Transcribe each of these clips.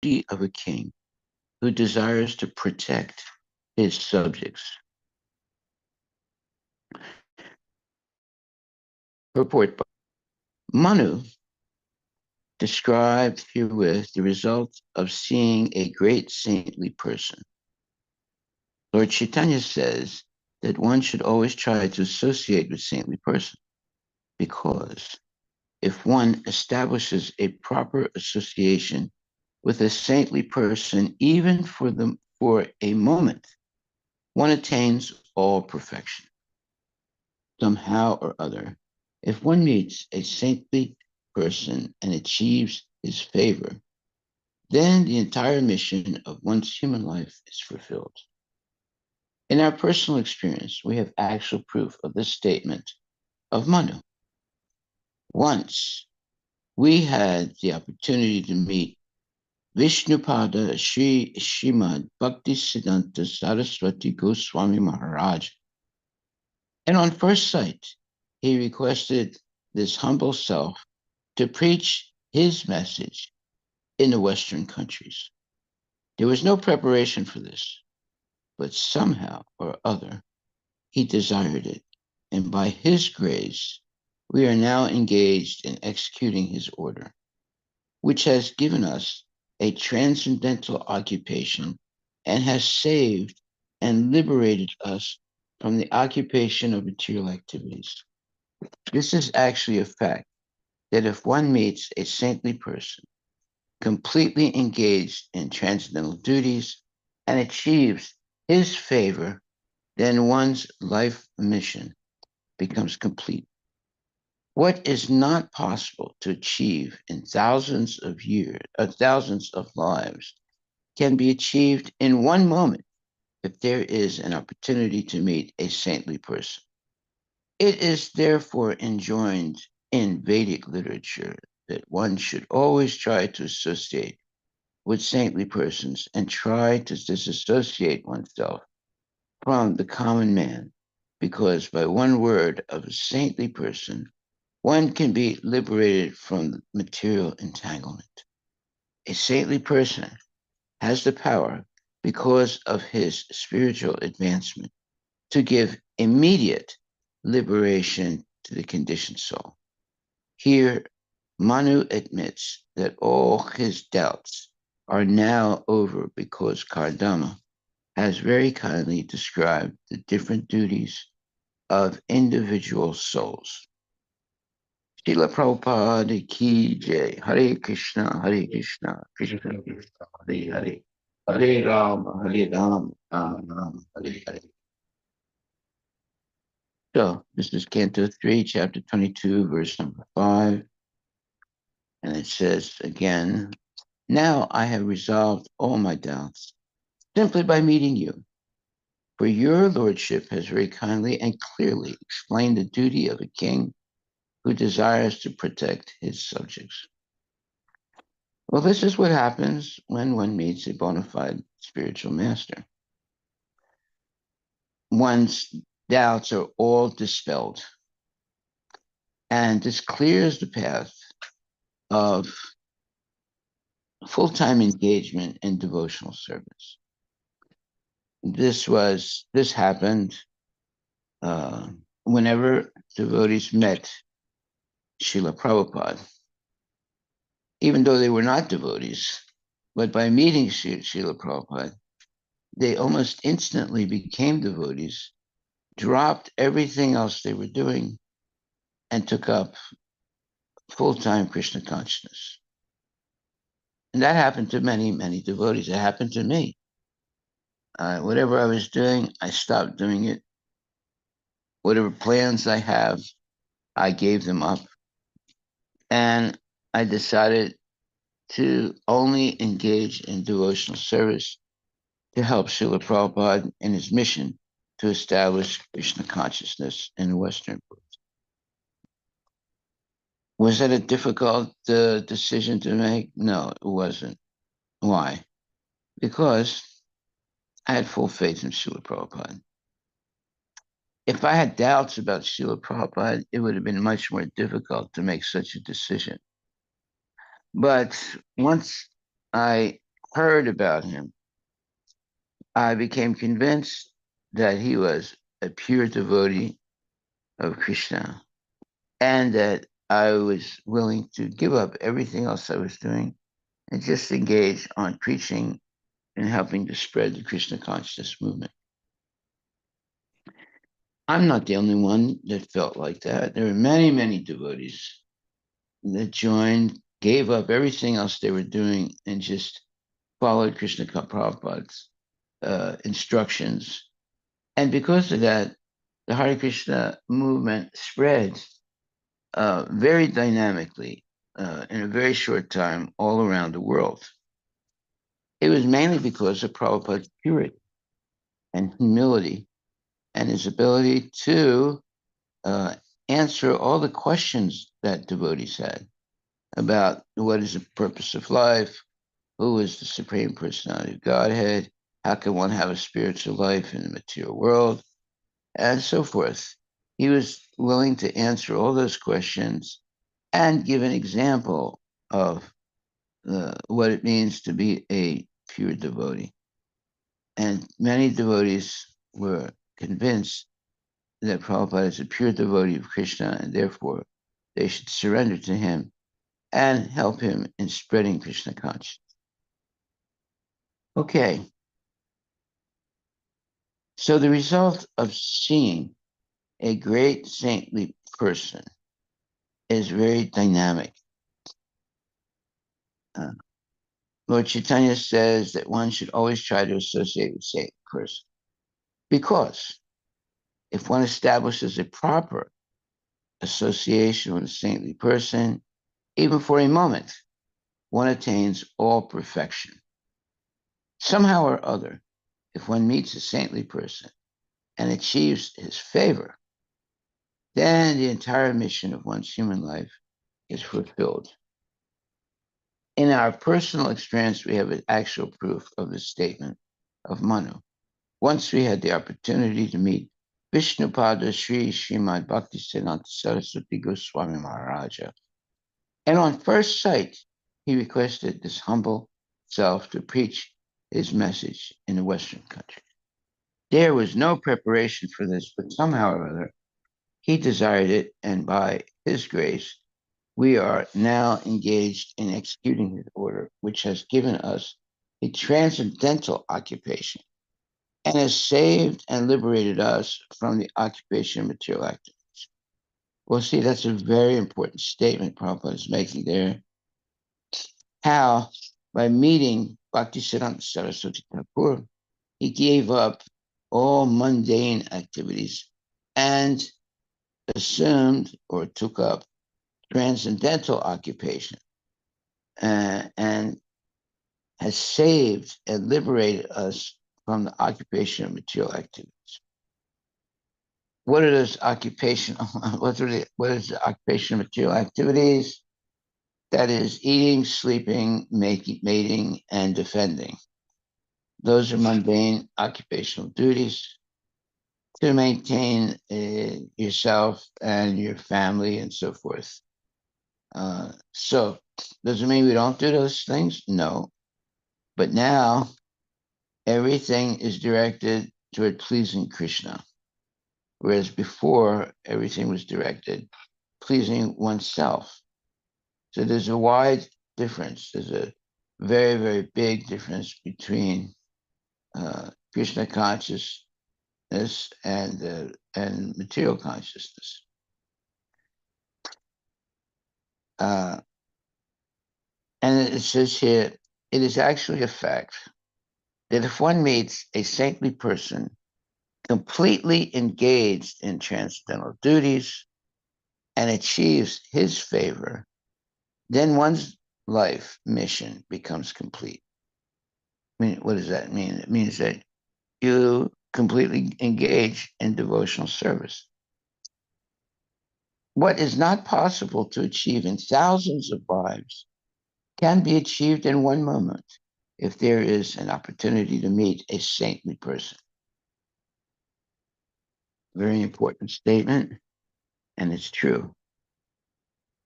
duty of a king who desires to protect his subjects. Purport by Manu described herewith the result of seeing a great saintly person. Lord Chaitanya says that one should always try to associate with saintly person because if one establishes a proper association with a saintly person, even for a moment, one attains all perfection. Somehow or other, if one meets a saintly person and achieves his favor, then the entire mission of one's human life is fulfilled. In our personal experience, we have actual proof of this statement of Manu. Once we had the opportunity to meet Vishnupada Sri Srimad Bhaktisiddhanta Saraswati Goswami Maharaj. And on first sight, he requested this humble self to preach his message in the Western countries. There was no preparation for this, but somehow or other, he desired it. And by his grace, we are now engaged in executing his order, which has given us a transcendental occupation and has saved and liberated us from the occupation of material activities. This is actually a fact that if one meets a saintly person, completely engaged in transcendental duties, and achieves his favor, then one's life mission becomes complete. What is not possible to achieve in thousands of years, thousands of lives, can be achieved in one moment if there is an opportunity to meet a saintly person. It is therefore enjoined in Vedic literature that one should always try to associate with saintly persons and try to disassociate oneself from the common man, because by one word of a saintly person, one can be liberated from material entanglement. A saintly person has the power, because of his spiritual advancement, to give immediate liberation to the conditioned soul. Here, Manu admits that all his doubts are now over because Kardama has very kindly described the different duties of individual souls. Srila Prabhupada Ki Jai. Hare Krishna, Krishna Krishna, Hare Hare. Hare Rama, Rama Rama, Hare Hare. So, this is Canto 3, Chapter 22, verse number 5. And it says again, now I have resolved all my doubts simply by meeting you. For your lordship has very kindly and clearly explained the duty of a king who desires to protect his subjects. Well, this is what happens when one meets a bona fide spiritual master. One's doubts are all dispelled, and this clears the path of full-time engagement in devotional service. This happened whenever devotees met Srila Prabhupada, even though they were not devotees, but by meeting Srila Prabhupada, they almost instantly became devotees, dropped everything else they were doing, and took up full-time Krishna consciousness. And that happened to many, many devotees. It happened to me. Whatever I was doing, I stopped doing it. Whatever plans I have, I gave them up. And I decided to only engage in devotional service to help Srila Prabhupada in his mission to establish Krishna consciousness in the Western world. Was that a difficult decision to make? No, it wasn't. Why? Because I had full faith in Srila Prabhupada. If I had doubts about Srila Prabhupada, it would have been much more difficult to make such a decision. But once I heard about him, I became convinced that he was a pure devotee of Krishna and that I was willing to give up everything else I was doing and just engage on preaching and helping to spread the Krishna consciousness movement. I'm not the only one that felt like that. There were many, many devotees that joined, gave up everything else they were doing, and just followed Krishna Prabhupada's instructions. And because of that, the Hare Krishna movement spread very dynamically in a very short time all around the world. It was mainly because of Prabhupada's purity and humility and his ability to answer all the questions that devotees had about what is the purpose of life, who is the Supreme Personality of Godhead, how can one have a spiritual life in the material world, and so forth. He was willing to answer all those questions and give an example of what it means to be a pure devotee. And many devotees were convinced that Prabhupada is a pure devotee of Krishna, and therefore they should surrender to him and help him in spreading Krishna consciousness. Okay. So the result of seeing a great saintly person is very dynamic. Lord Chaitanya says that one should always try to associate with saintly person because if one establishes a proper association with a saintly person, even for a moment, one attains all perfection. Somehow or other, if one meets a saintly person and achieves his favor, then the entire mission of one's human life is fulfilled. In our personal experience, we have an actual proof of the statement of Manu. Once we had the opportunity to meet Vishnupada Sri Srimad Bhaktisiddhanta Saraswati Goswami Maharaja, and on first sight, he requested this humble self to preach his message in the Western country. There was no preparation for this, but somehow or other, he desired it, and by his grace, we are now engaged in executing his order, which has given us a transcendental occupation and has saved and liberated us from the occupation of material activities. Well, see, that's a very important statement Prabhupada is making there. How, by meeting Bhaktisiddhanta Saraswati Thakur, he gave up all mundane activities and assumed or took up transcendental occupation and has saved and liberated us from the occupation of material activities. What are those occupational? What is the occupation of material activities? That is eating, sleeping, mating, and defending. Those are mundane occupational duties to maintain yourself and your family and so forth. So, does it mean we don't do those things? No. But now, everything is directed toward pleasing Krishna, whereas before, everything was directed pleasing oneself. So there's a wide difference. There's a very, very big difference between Krishna consciousness and material consciousness. And it says here, it is actually a fact that if one meets a saintly person completely engaged in transcendental duties and achieves his favor, then one's life mission becomes complete. I mean, what does that mean? It means that you completely engage in devotional service. What is not possible to achieve in thousands of lives can be achieved in one moment if there is an opportunity to meet a saintly person. Very important statement, and it's true.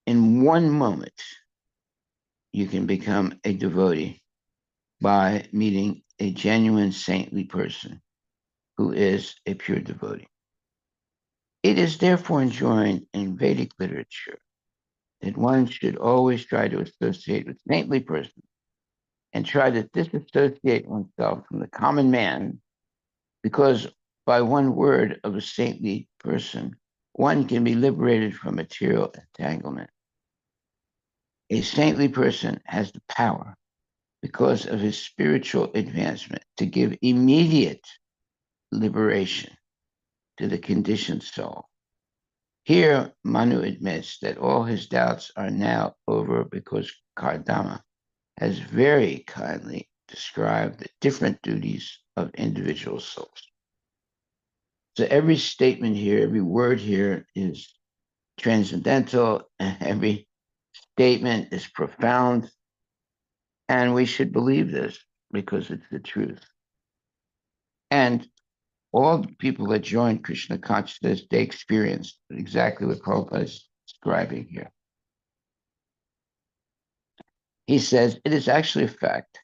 In one moment, you can become a devotee by meeting a genuine saintly person who is a pure devotee. It is therefore enjoined in Vedic literature that one should always try to associate with saintly persons and try to disassociate oneself from the common man, because by one word of a saintly person, one can be liberated from material entanglement. A saintly person has the power, because of his spiritual advancement, to give immediate liberation to the conditioned soul. Here, Manu admits that all his doubts are now over because Kardama has very kindly described the different duties of individual souls. So every statement here, every word here is transcendental, and every statement is profound. And we should believe this because it's the truth. And all the people that joined Krishna consciousness, they experienced exactly what Prabhupada is describing here. He says, it is actually a fact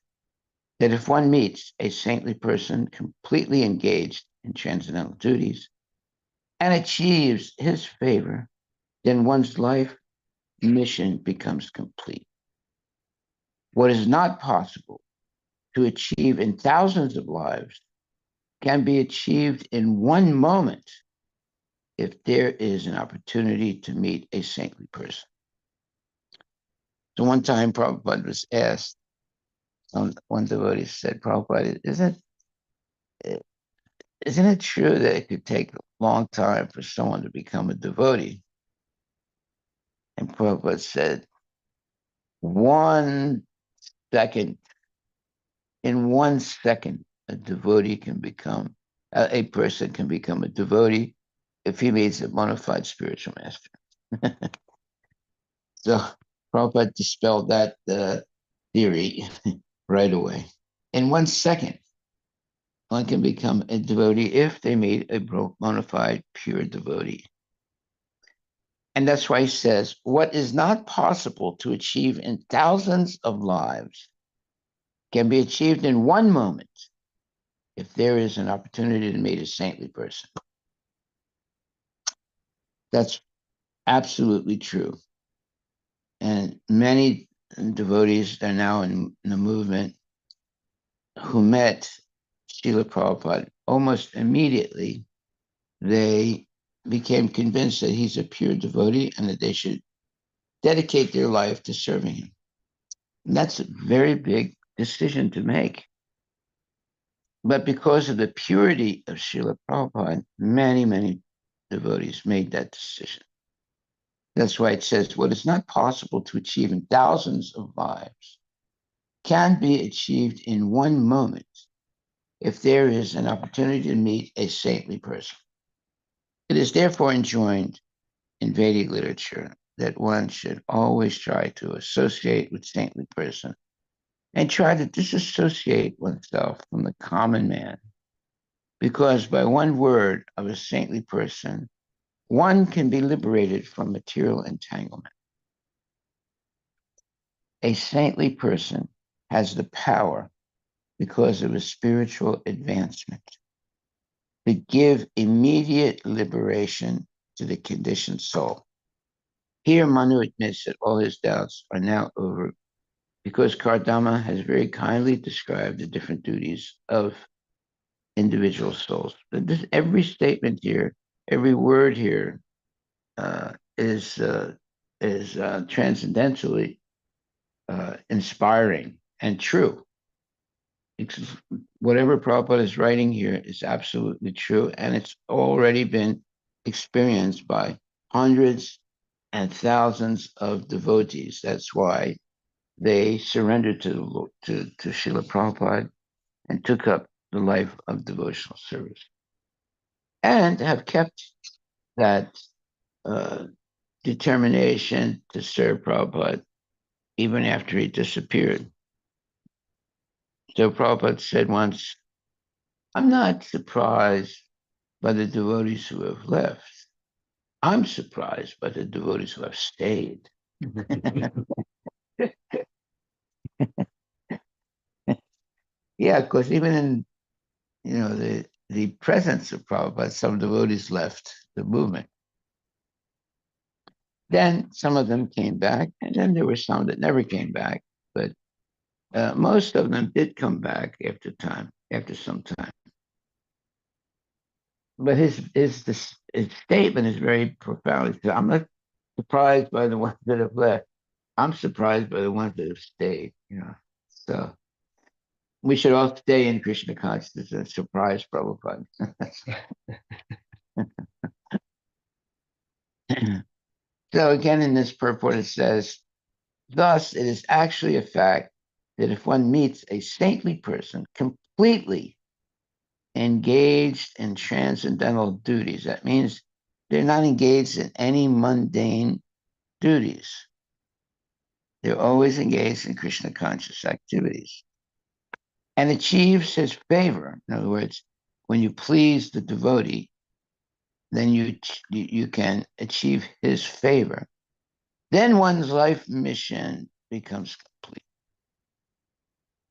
that if one meets a saintly person completely engaged in transcendental duties and achieves his favor, then one's life mission becomes complete. What is not possible to achieve in thousands of lives can be achieved in one moment if there is an opportunity to meet a saintly person. So one time Prabhupada was asked, one devotee said, Prabhupada, isn't it true that it could take a long time for someone to become a devotee? And Prabhupada said, 1 second, in 1 second, a person can become a devotee if he meets a bona fide spiritual master. So Prabhupada dispelled that theory right away. In 1 second, one can become a devotee if they meet a bona fide pure devotee. And that's why he says, what is not possible to achieve in thousands of lives can be achieved in one moment if there is an opportunity to meet a saintly person. That's absolutely true. And many devotees are now in the movement who met Srila Prabhupada almost immediately. They became convinced that he's a pure devotee and that they should dedicate their life to serving him. And that's a very big decision to make. But because of the purity of Srila Prabhupada, many, many devotees made that decision. That's why it says, what is not possible to achieve in thousands of lives can be achieved in one moment if there is an opportunity to meet a saintly person. It is therefore enjoined in Vedic literature that one should always try to associate with saintly person and try to disassociate oneself from the common man, because by one word of a saintly person, one can be liberated from material entanglement. A saintly person has the power, because of his spiritual advancement, to give immediate liberation to the conditioned soul. Here, Manu admits that all his doubts are now over because Kardama has very kindly described the different duties of individual souls. Every statement here, every word here is transcendentally inspiring and true. Whatever Prabhupada is writing here is absolutely true, and it's already been experienced by hundreds and thousands of devotees. That's why they surrendered to Srila Prabhupada and took up the life of devotional service, and have kept that determination to serve Prabhupada even after he disappeared. So Prabhupada said once, I'm not surprised by the devotees who have left. I'm surprised by the devotees who have stayed. Yeah, because even in the presence of Prabhupada, some devotees left the movement. Then some of them came back, and then there were some that never came back. But most of them did come back after some time. But his statement is very profound. He said, "I'm not surprised by the ones that have left. I'm surprised by the ones that have stayed." So we should all stay in Krishna consciousness and surprise Prabhupada. So again, in this purport, it says, thus, it is actually a fact that if one meets a saintly person completely engaged in transcendental duties, that means they're not engaged in any mundane duties. They're always engaged in Krishna conscious activities and achieves his favor. In other words, when you please the devotee, then you can achieve his favor. Then one's life mission becomes complete.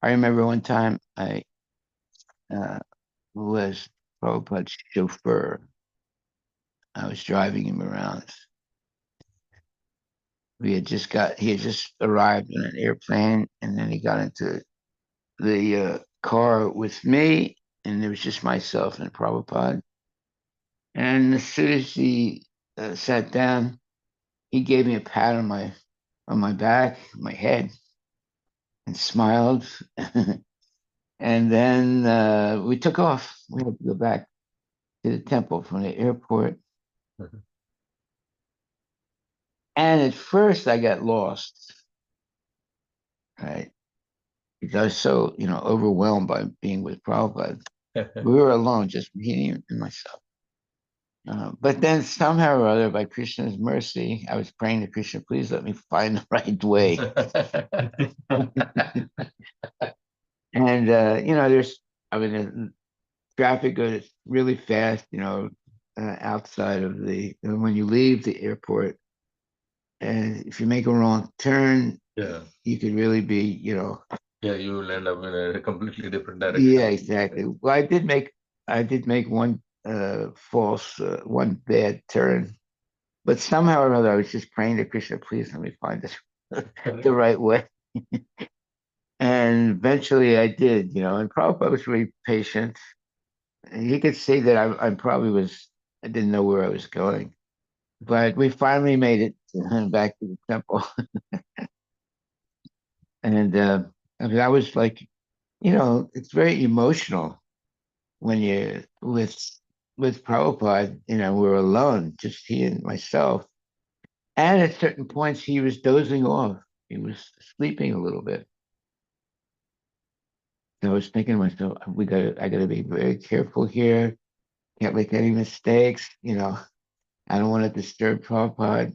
I remember one time I was Prabhupada's chauffeur. I was driving him around. He had just arrived on an airplane, and then he got into the car with me, and it was just myself and Prabhupada. And as soon as he sat down, he gave me a pat on my back, my head, and smiled. And then we took off. We had to go back to the temple from the airport. Mhm. And at first, I got lost, right? Because I was so, overwhelmed by being with Prabhupada. We were alone, just me and myself. But then somehow or other, by Krishna's mercy, I was praying to Krishna, please let me find the right way. And traffic goes really fast, outside of when you leave the airport. And if you make a wrong turn, Yeah. you could really be, Yeah, you will end up in a completely different direction. Yeah, exactly. Well, I did make one bad turn, but somehow or another, I was just praying to Krishna, please let me find this the right way. And eventually I did, and Prabhupada was really patient. And he could see that I didn't know where I was going. But we finally made it back to the temple. And I mean, I was like, it's very emotional when you're with Prabhupada, we're alone, just he and myself. And at certain points, he was dozing off. He was sleeping a little bit. So I was thinking to myself, I gotta be very careful here. Can't make any mistakes. I don't want to disturb Prabhupada.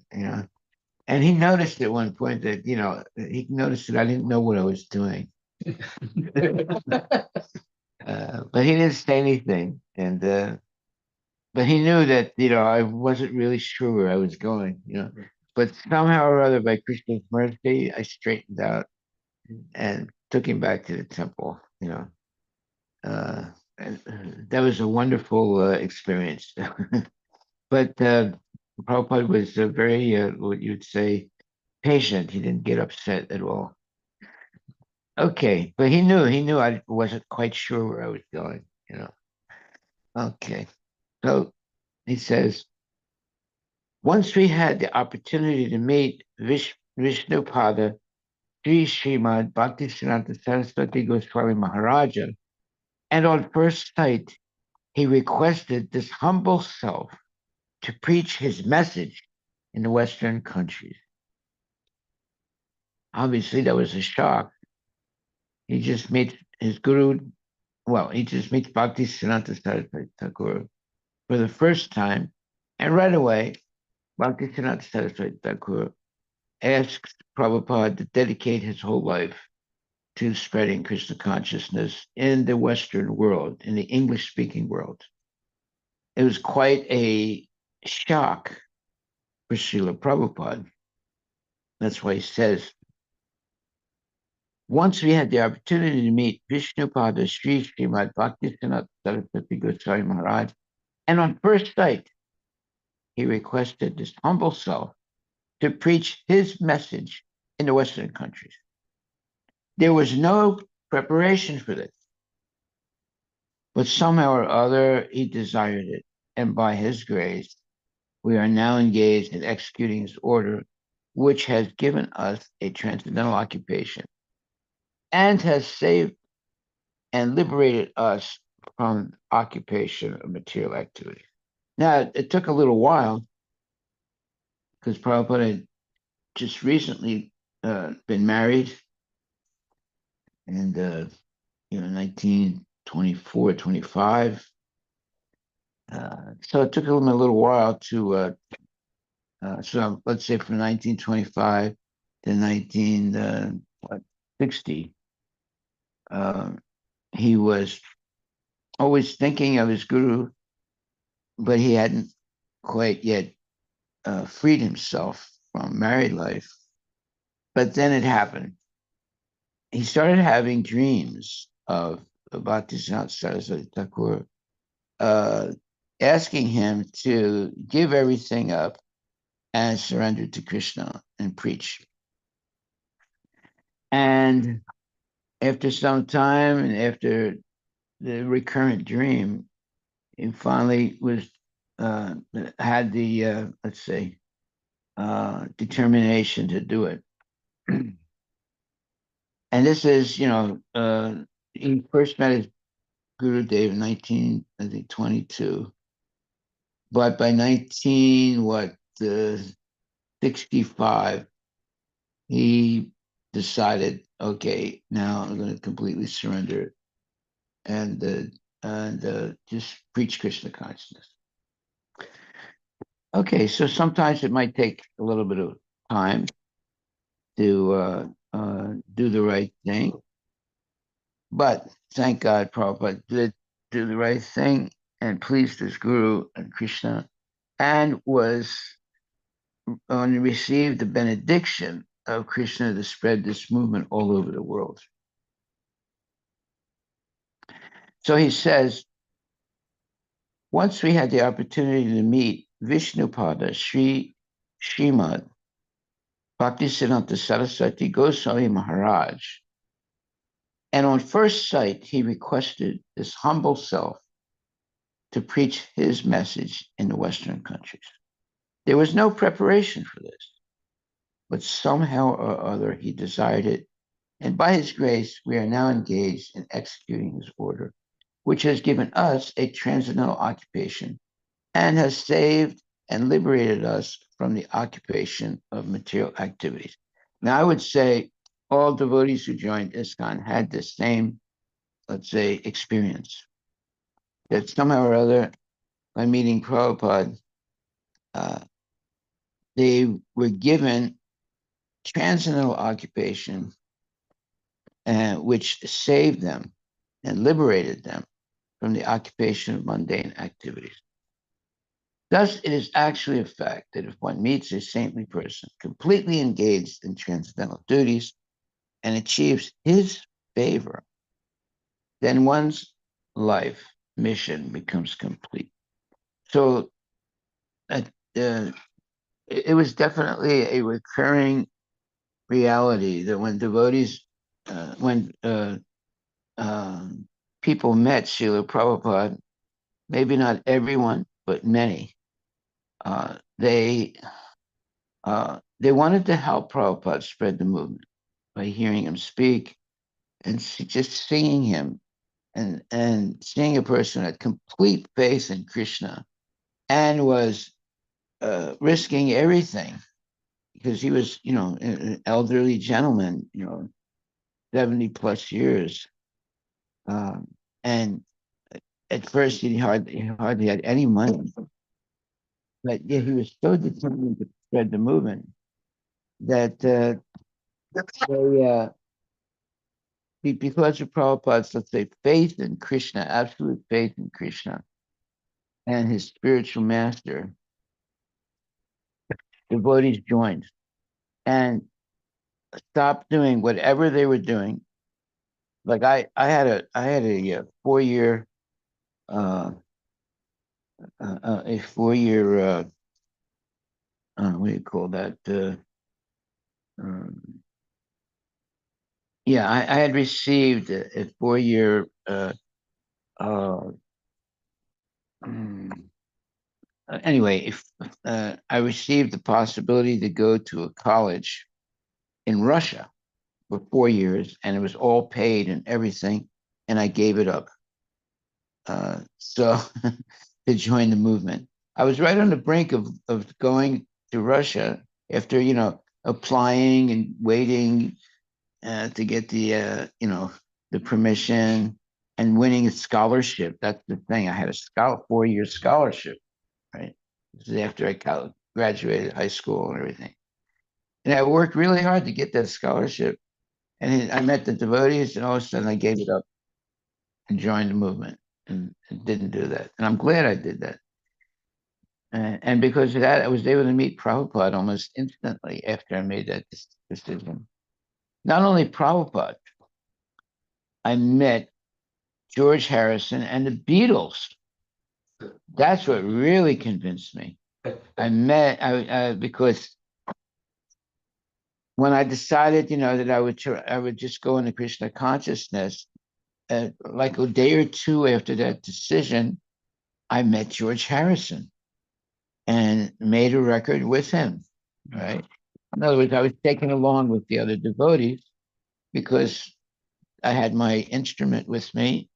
And he noticed at one point that, he noticed that I didn't know what I was doing. But he didn't say anything. And but he knew that I wasn't really sure where I was going. But somehow or other, by Krishna's mercy, I straightened out and took him back to the temple. Uh, and that was a wonderful experience. But Prabhupada was very, what you'd say, patient. He didn't get upset at all. Okay, but he knew I wasn't quite sure where I was going. Okay, so he says, once we had the opportunity to meet Vishnupada, Sri Srimad Bhaktisiddhanta Saraswati Goswami Maharaja, and on first sight, he requested this humble self to preach his message in the Western countries. Obviously, that was a shock. He just meets his guru, he just meets Bhaktisiddhanta Saraswati Thakur for the first time, and right away, Bhaktisiddhanta Saraswati Thakur asks Prabhupada to dedicate his whole life to spreading Krishna consciousness in the Western world, in the English speaking world. It was quite a shock for Srila Prabhupada. That's why he says Once we had the opportunity to meet Vishnupada Sri Srimad Bhaktisiddhanta Saraswati Goswami Maharaj, and on first sight, he requested this humble self to preach his message in the Western countries. There was no preparation for this, but somehow or other he desired it, and by his grace, we are now engaged in executing his order, which has given us a transcendental occupation and has saved and liberated us from occupation of material activity. Now, it took a little while because Prabhupada had just recently been married, and 1924, 25. So it took him a little while to, so let's say from 1925 to 1960, he was always thinking of his guru, but he hadn't quite yet freed himself from married life. But then it happened. He started having dreams of Bhaktisiddhanta Saraswati Thakur asking him to give everything up and surrender to Krishna and preach. And after some time and after the recurrent dream, he finally was had the let's say determination to do it. And this is, he first met his Guru Dev in 1922, but by 65, he decided, okay, now I'm going to completely surrender and just preach Krishna consciousness. Okay, so sometimes it might take a little bit of time to do the right thing, but thank God Prabhupada did do the right thing and pleased his guru and Krishna, and was received the benediction of Krishna to spread this movement all over the world. So he says, once we had the opportunity to meet Vishnupada Sri Srimad Bhaktisiddhanta Saraswati Goswami Maharaj, and on first sight he requested this humble self to preach his message in the Western countries. There was no preparation for this, but somehow or other he desired it, and by his grace we are now engaged in executing his order, which has given us a transcendental occupation and has saved and liberated us from the occupation of material activities. Now, I would say all devotees who joined ISKCON had the same, let's say, experience. That somehow or other, by meeting Prabhupada, uh, they were given transcendental occupation, which saved them and liberated them from the occupation of mundane activities. Thus, it is actually a fact that if one meets a saintly person completely engaged in transcendental duties and achieves his favor, then one's life mission becomes complete. So it was definitely a recurring reality that when devotees, when people met Srila Prabhupada, maybe not everyone, but many, uh, they they wanted to help Prabhupada spread the movement by hearing him speak and just seeing him and seeing a person had complete faith in Krishna and was risking everything because he was, an elderly gentleman, 70 plus years. And at first he hardly had any money, but yet he was so determined to spread the movement that because of Prabhupada's, let's say, faith in Krishna, absolute faith in Krishna and his spiritual master, devotees joined. And stopped doing whatever they were doing. Like I had a 4 year uh, a 4 year what do you call that? Um, yeah, I had received a 4 year uh, mm, anyway, if I received the possibility to go to a college in Russia for 4 years, and it was all paid and everything, and I gave it up. So to join the movement, I was right on the brink of going to Russia after applying and waiting to get the permission and winning a scholarship. That's the thing. I had a 4 year scholarship, right? This is after I graduated high school and everything. And I worked really hard to get that scholarship. And I met the devotees, and all of a sudden I gave it up and joined the movement and didn't do that. And I'm glad I did that. And because of that, I was able to meet Prabhupada almost instantly after I made that decision. Not only Prabhupada, I met George Harrison and the Beatles. That's what really convinced me. Because when I decided, that I would just go into Krishna consciousness, like a day or two after that decision, I met George Harrison and made a record with him. Right. In other words, I was taken along with the other devotees because I had my instrument with me,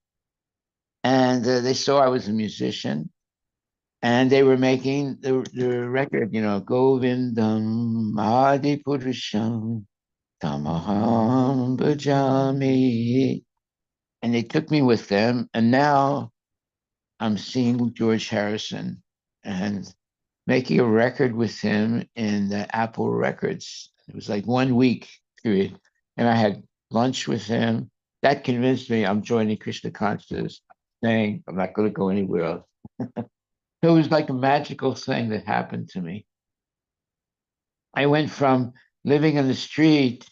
and they saw I was a musician, and they were making the record, Govindam Adi Purusham Tamaham Bhajami. And they took me with them. And now I'm seeing George Harrison and making a record with him in the Apple Records. It was like 1 week period. And I had lunch with him. That convinced me I'm joining Krishna consciousness, saying I'm not going to go anywhere else. So it was like a magical thing that happened to me. I went from living on the street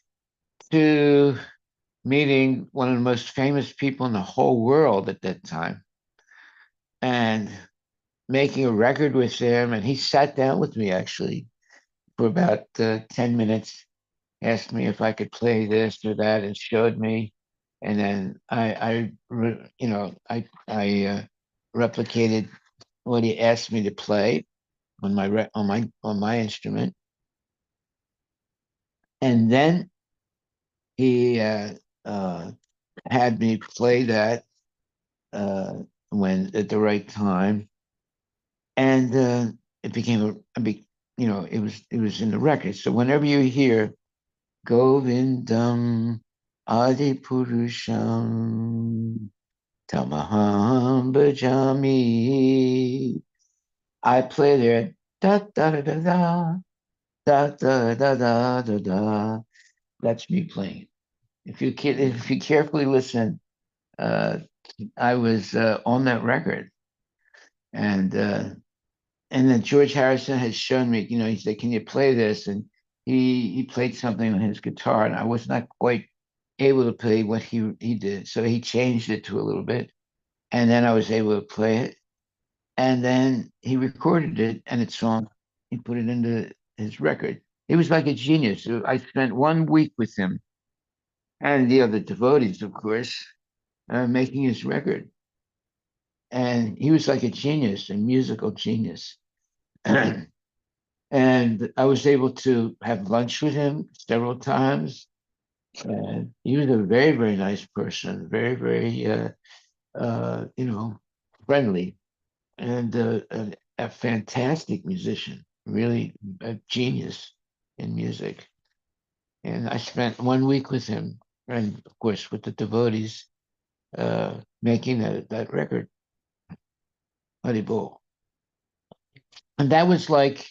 to meeting one of the most famous people in the whole world at that time and making a record with him. And he sat down with me actually for about 10 minutes, asked me if I could play this or that, and showed me. And then I replicated what he asked me to play on my instrument. And then he uh, had me play that when at the right time, and it became it was in the record. So whenever you hear Govindam Adi Purusham Tamaham Bhajami, I play there da da da da da da da da da da. That's me playing. If you carefully listen, uh, I was on that record, and uh, and then George Harrison had shown me, he said, "Can you play this?" And he played something on his guitar, and I was not quite able to play what he did, so he changed it to a little bit, and then I was able to play it, and then he recorded it and its song. He put it into his record. He was like a genius. So I spent 1 week with him and the other devotees, of course, making his record. And he was like a genius, a musical genius. And I was able to have lunch with him several times. And he was a very, very nice person, very, very, friendly, and a fantastic musician, really a genius in music. And I spent 1 week with him, and of course with the devotees, making that record, Haribol. And that was like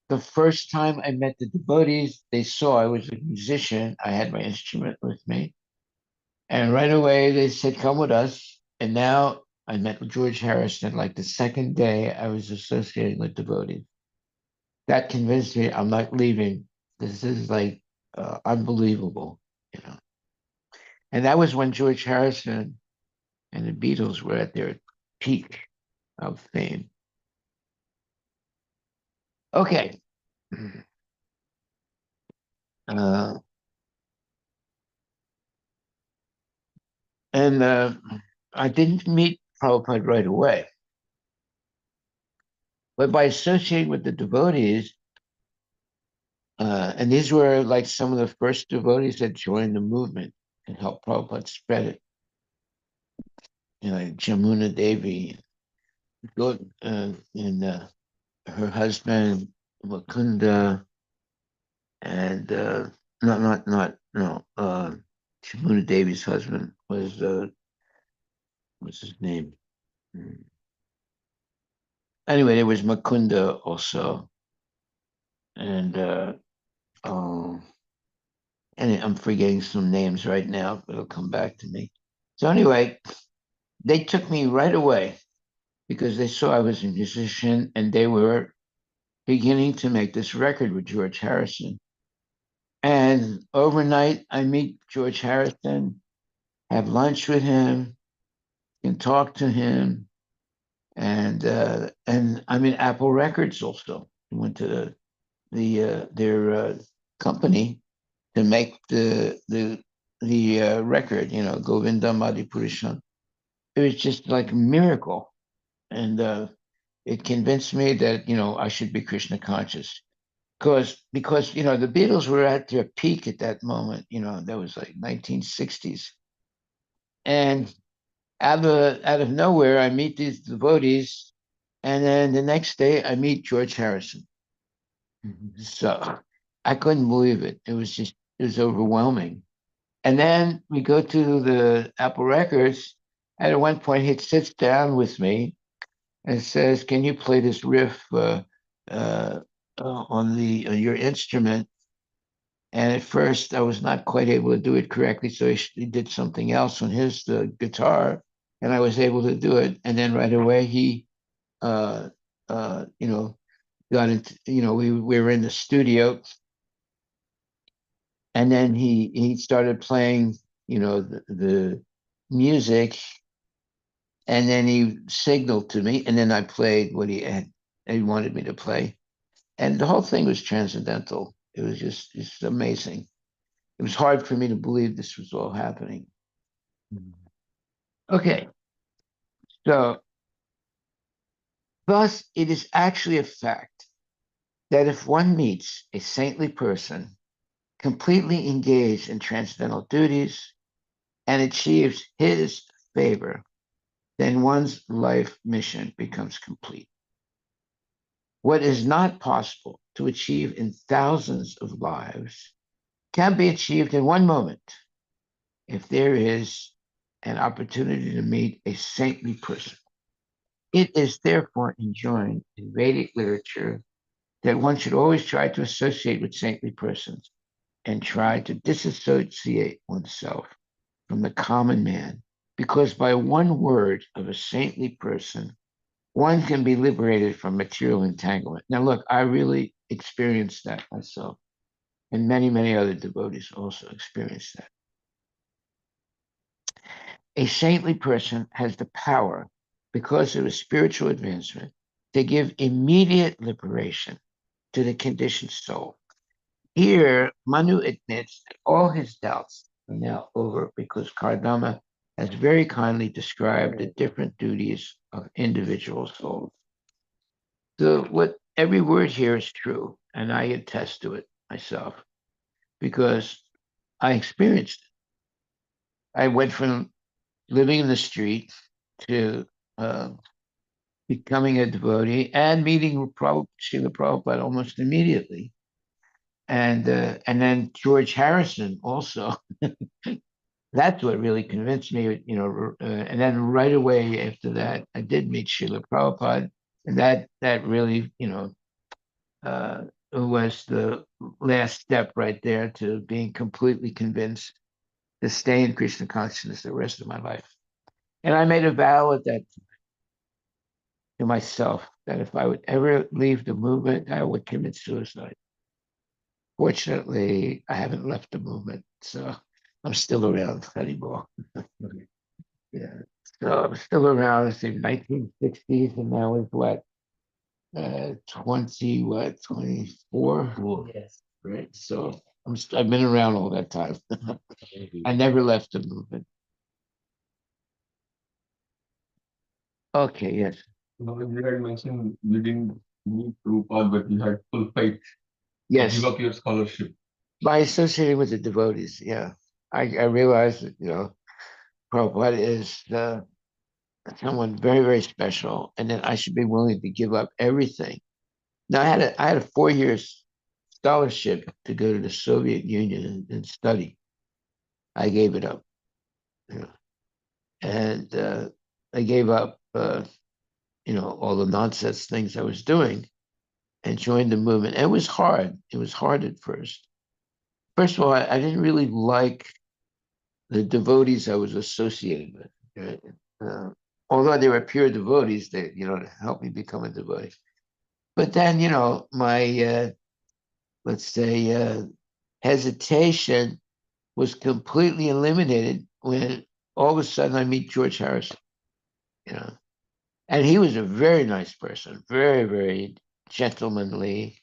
the first time I met the devotees. They saw I was a musician. I had my instrument with me. And right away they said, "Come with us." And now I met with George Harrison. Like the second day I was associating with devotees. That convinced me I'm not leaving. This is like unbelievable, you know. And that was when George Harrison and the Beatles were at their peak of fame. Okay. Uh, and I didn't meet Prabhupada right away, but by associating with the devotees, and these were like some of the first devotees that joined the movement and helped Prabhupada spread it, you know, like Jamuna Devi, and her husband Mukunda, and not no, Jamuna Devi's husband was what's his name? Anyway, there was Mukunda also, and oh, and I'm forgetting some names right now, but it'll come back to me. So anyway, they took me right away because they saw I was a musician and they were beginning to make this record with George Harrison. And overnight, I meet George Harrison, have lunch with him, and talk to him, and I'm in Apple Records also. I went to their company to make the record, you know, Govindam Adipurusha. It was just like a miracle, and it convinced me that I should be Krishna conscious. Because the Beatles were at their peak at that moment. That was like 1960s, and out of nowhere, I meet these devotees, and then the next day, I meet George Harrison. So I couldn't believe it. It was overwhelming. And then we go to the Apple Records, and at one point, he sits down with me and says, "Can you play this riff uh, on your instrument?" And at first, I was not quite able to do it correctly, so he did something else on his guitar, and I was able to do it. And then right away, he, uh, uh, you know, got into, we were in the studio, and then he started playing, the music, and then he signaled to me, and then I played what he wanted me to play, and the whole thing was transcendental. It was just amazing. It was hard for me to believe this was all happening. Okay, so thus it is actually a fact that if one meets a saintly person completely engaged in transcendental duties and achieves his favor, then one's life mission becomes complete. What is not possible to achieve in thousands of lives can be achieved in one moment if there is an opportunity to meet a saintly person. It is therefore enjoined in Vedic literature that one should always try to associate with saintly persons and try to disassociate oneself from the common man, because by one word of a saintly person, one can be liberated from material entanglement. Now, look, I really experienced that myself, and many, many other devotees also experienced that. A saintly person has the power, because of his spiritual advancement, to give immediate liberation to the conditioned soul. Here, Manu admits that all his doubts are now over because Kardama has very kindly described the different duties of individual souls. So, what every word here is true, and I attest to it myself because I experienced it. I went from living in the street to uh, becoming a devotee and meeting Srila Prabhupada almost immediately. And then George Harrison also. That's what really convinced me, and then right away after that, I did meet Srila Prabhupada, and that really, was the last step right there to being completely convinced to stay in Krishna consciousness the rest of my life. And I made a vow at that to myself that if I would ever leave the movement, I would commit suicide. Fortunately, I haven't left the movement, so I'm still around anymore. Okay. Yeah. So I'm still around, it's the 1960s, and now is what, 24? Yes. Right. So I've been around all that time. I never left the movement. Okay, yes. Now, you had mentioned you didn't meet Prabhupada, but you had full fight to give Yes. up your scholarship. By associating with the devotees, yeah. I realized that, Prabhupada is someone very, very special, and that I should be willing to give up everything. Now I had a 4 year scholarship to go to the Soviet Union and study. I gave it up, you know, and I gave up, all the nonsense things I was doing and joined the movement. And it was hard. It was hard at first. First of all, I didn't really like the devotees I was associated with. Right? Although they were pure devotees, they, helped me become a devotee. But then, my, let's say, hesitation was completely eliminated when all of a sudden I meet George Harrison, you know, and he was a very nice person, very, very gentlemanly,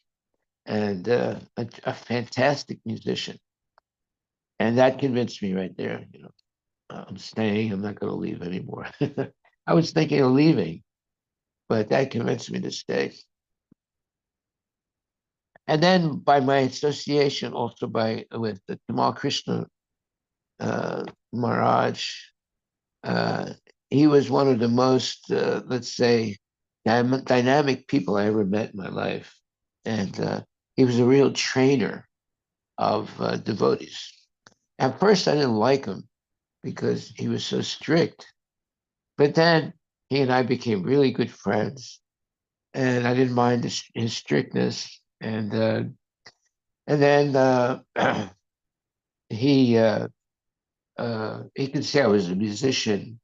and a fantastic musician. And that convinced me right there, I'm staying, I'm not going to leave anymore. I was thinking of leaving, but that convinced me to stay. And then by my association also by with the Tamal Krishna Maharaj, uh, he was one of the most, let's say, dynamic people I ever met in my life. And he was a real trainer of devotees. At first, I didn't like him because he was so strict. But then he and I became really good friends, and I didn't mind his strictness. And then he he could say I was a musician,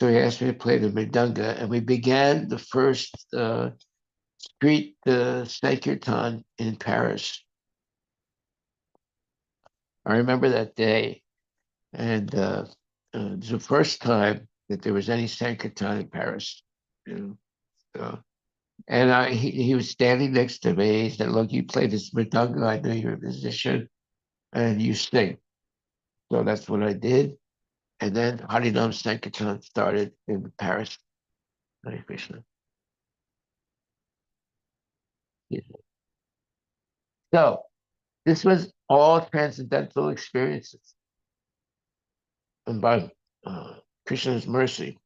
so he asked me to play the mridanga, and we began the first street Sankirtan in Paris. I remember that day, and it was the first time that there was any Sankirtan in Paris. You know, so, and he was standing next to me. He said, "Look, you play this mridanga. I know you're a musician, and you sing." So that's what I did. And then Harinam Sankirtan started in Paris. Hare Krishna. So this was all transcendental experiences. And by Krishna's mercy,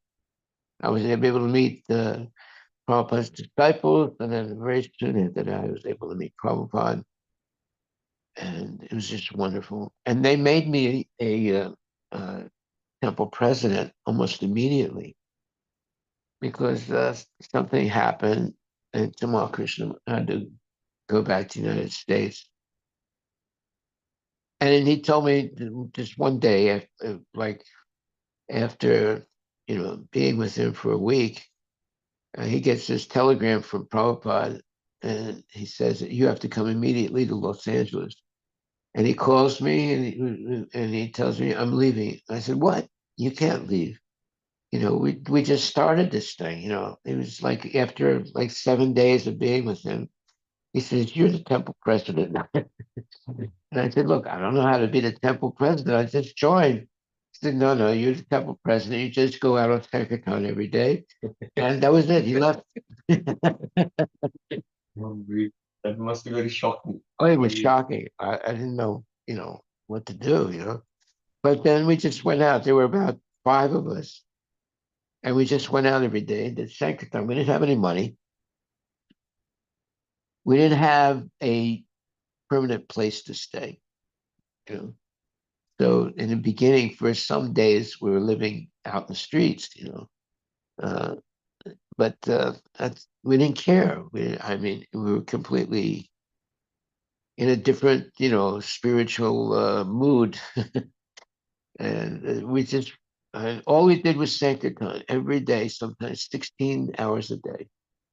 I was able to meet Prabhupada's disciples, and then very soon after that, I was able to meet Prabhupada, and it was just wonderful. And they made me a temple president almost immediately because something happened, and Tamal Krishna had to go back to the United States. And then he told me just one day, like after being with him for a week, he gets this telegram from Prabhupada, and he says that you have to come immediately to Los Angeles. And he calls me and he tells me I'm leaving. I said, "What? You can't leave. We just started this thing. It was like after like 7 days of being with him. He says, "You're the temple president." And I said, "Look, I don't know how to be the temple president. I just joined." He said, "No, no, you're the temple president. You just go out on Sankirtan every day." And that was it. He left. Oh, great. That must be very shocking. Oh, it was Very. shocking. I didn't know, what to do. But then we just went out. There were about five of us, and we just went out every day and did Sankirtan. We didn't have any money. We didn't have a permanent place to stay. You know. So in the beginning, for some days, we were living out in the streets. Uh, but we didn't care. I mean, we were completely in a different, spiritual mood, and we just all we did was Sankirtan every day, sometimes 16 hours a day.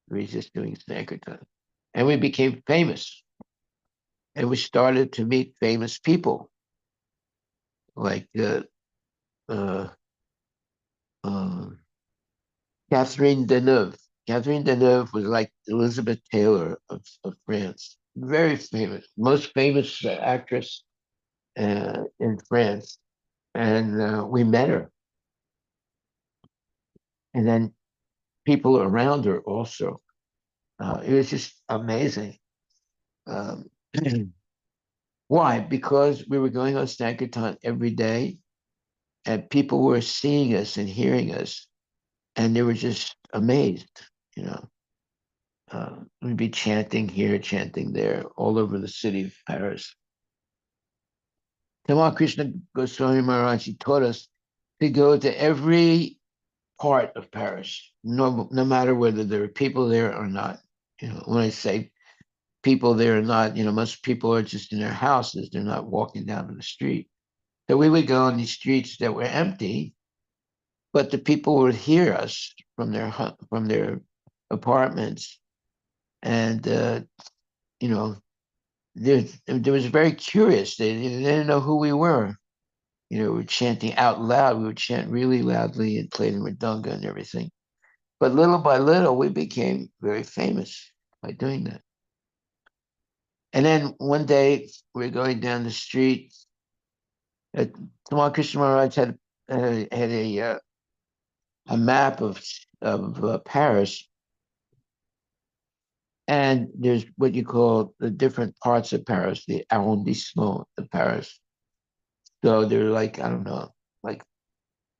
We were just doing Sankirtan, and we became famous. and we started to meet famous people like uh, uh, Catherine Deneuve. Catherine Deneuve was like Elizabeth Taylor of France, very famous, most famous actress in France, and we met her, and then people around her also. It was just amazing. Um, why? Because we were going on Sankirtan every day, and people were seeing us and hearing us, and they were just amazed. You know, we'd be chanting here, chanting there, all over the city of Paris. Tamal Krishna Goswami Maharaj, he taught us to go to every part of Paris, no matter whether there are people there or not. When I say people there or not, most people are just in their houses; they're not walking down to the street. So we would go on these streets that were empty, but the people would hear us from their apartments, and you know, there was very curious. They didn't know who we were. We were chanting out loud. We would chant really loudly and play the mridanga and everything. But little by little, we became very famous by doing that. And then one day, we were going down the street. Uh, Tamal Krishna Maharaj had a map of Paris, and there's what you call the different parts of Paris, the arrondissement of Paris. So there are like I don't know, like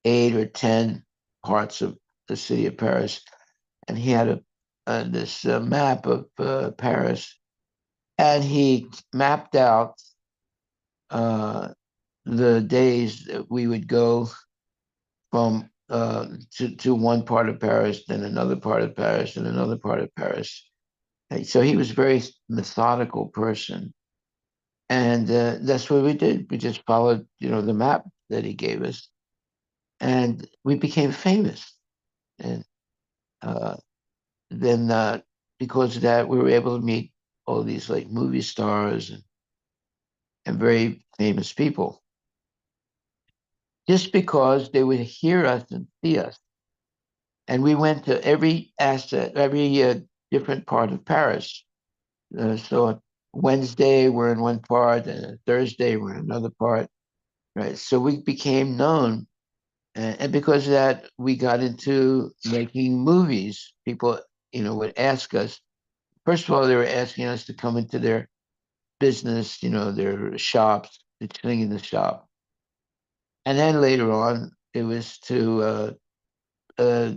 8 or 10 parts of the city of Paris, and he had this map of Paris, and he mapped out uh, the days that we would go from to one part of Paris, then another part of Paris, and another part of Paris. And so he was a very methodical person, and that's what we did. We just followed, the map that he gave us, and we became famous. And uh, then because of that, we were able to meet all these like movie stars and very famous people just because they would hear us and see us. And we went to every asset, every different part of Paris. So Wednesday we're in one part, and Thursday we're in another part, right? So we became known, and because of that, we got into making movies. People, would ask us. First of all, they were asking us to come into their business, their shops, to sing in the shop, and then later on, it was to uh,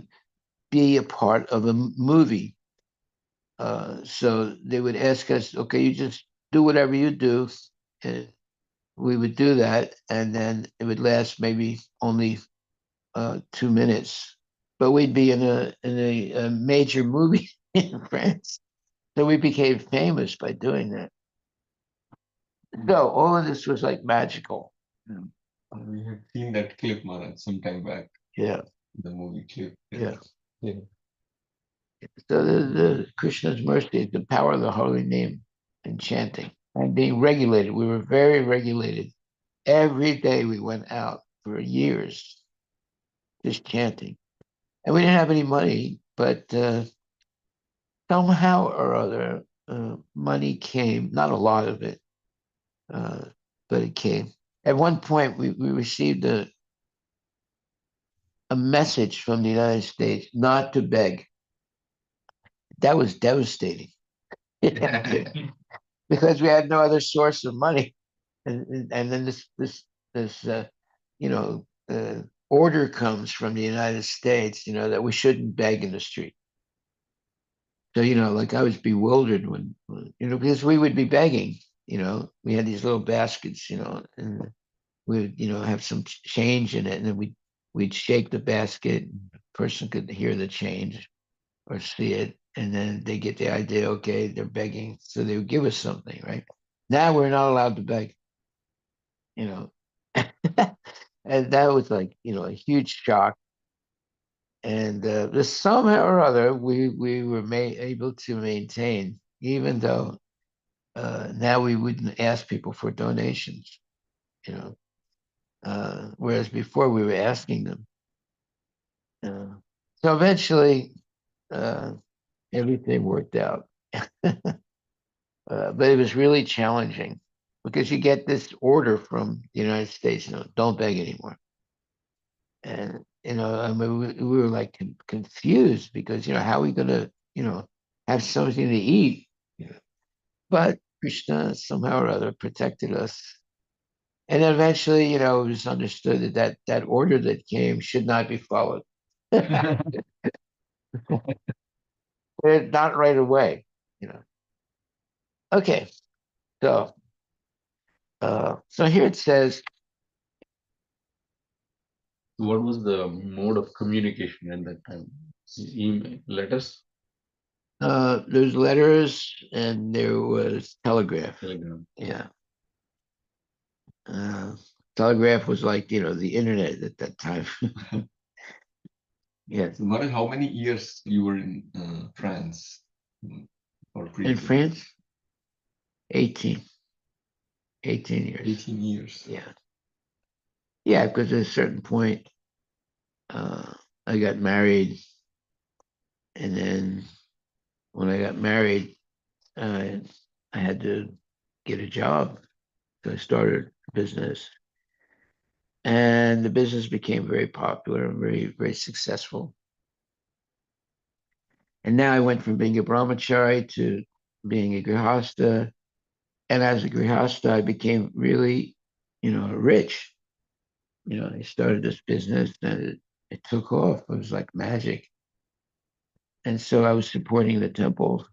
be a part of a movie. So they would ask us, okay, you just do whatever you do. And we would do that, and then it would last maybe only 2 minutes, but we'd be in a major movie in France. So we became famous by doing that. So all of this was like magical. Yeah. We had seen that clip, Maharaj, some time back, Yeah, the movie clip. yeah. Yeah. So the Krishna's mercy is the power of the holy name and chanting and being regulated. We were very regulated. Every day we went out for years just chanting. And we didn't have any money, but somehow or other, money came, not a lot of it, uh, but it came. At one point, we received a message from the United States not to beg. That was devastating because we had no other source of money. And then this order comes from the United States, that we shouldn't beg in the street. So, like I was bewildered because we would be begging, we had these little baskets, and we would, have some change in it. And then we'd shake the basket. And the person could hear the change or see it. And then they get the idea, okay, they're begging. So they would give us something, right? Now we're not allowed to beg, you know. And that was like, a huge shock. And somehow or other, we were able to maintain, even though Now we wouldn't ask people for donations, you know, whereas before we were asking them. Uh, so eventually, uh, everything worked out. But it was really challenging because you get this order from the United States, don't beg anymore. And, I mean, we were like confused because, how are we going to, have something to eat? You know? But Krishna somehow or other protected us. And then eventually, it was understood that that order that came should not be followed. Not right away, you know. Okay, so so here it says What was the mode of communication at that time? Email, letters, there's letters and there was telegraph. telegram. Yeah. Uh, Telegraph was like, the internet at that time. Yeah. So, Maharaj, how many years you were in France for In preaching? France, 18, 18 years. 18 years. Yeah. Yeah, because at a certain point, uh, I got married. And then when I got married, uh, I had to get a job. So I started a business. And the business became very popular and very, very successful. And now I went from being a brahmachari to being a grihasta. And as a grihasta, I became really, rich. I started this business and it took off. It was like magic. And so I was supporting the temple